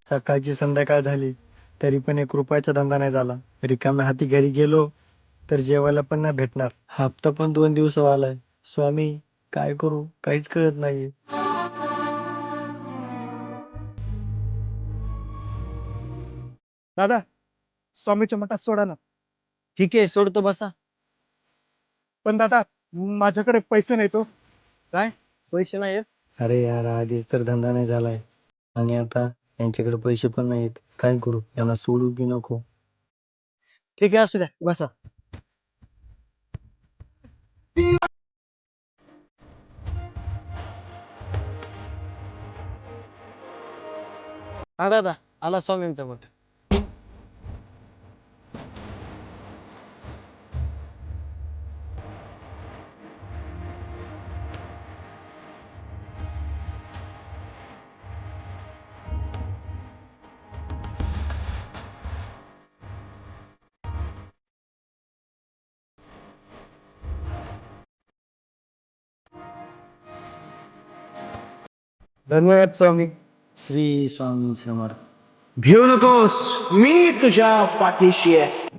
सकाळची संध्याकाळ झाली तरी पण 1 रुपयाचा धंदा नाही झाला. रिकाम्या हाती घरी गेलो तर जेवायला पण नाही भेटणार. हप्ता पण 2 दिवस आलाय. स्वामी, काय करू काहीच कळत नाहीये. दादा, स्वामीच्या मठात सोडा ना. ठीक आहे, सोडतो, बसा. पण दादा, माझ्याकडे पैसे नाही तो. काय, पैसे नाहीत? अरे यार, आधीच तर धंदा नाही झालाय आणि आता यांच्याकडे पैसे पण नाहीत. काय करू, यांना सोडू की नको? ठीक आहे, असू द्या, बसा. हा दादा, आला स्वामींचा मठ. धन्यवाद स्वामी. श्री स्वामी समर्थ. भिवू नकोस, मी तुझ्या पाठीशी आहे.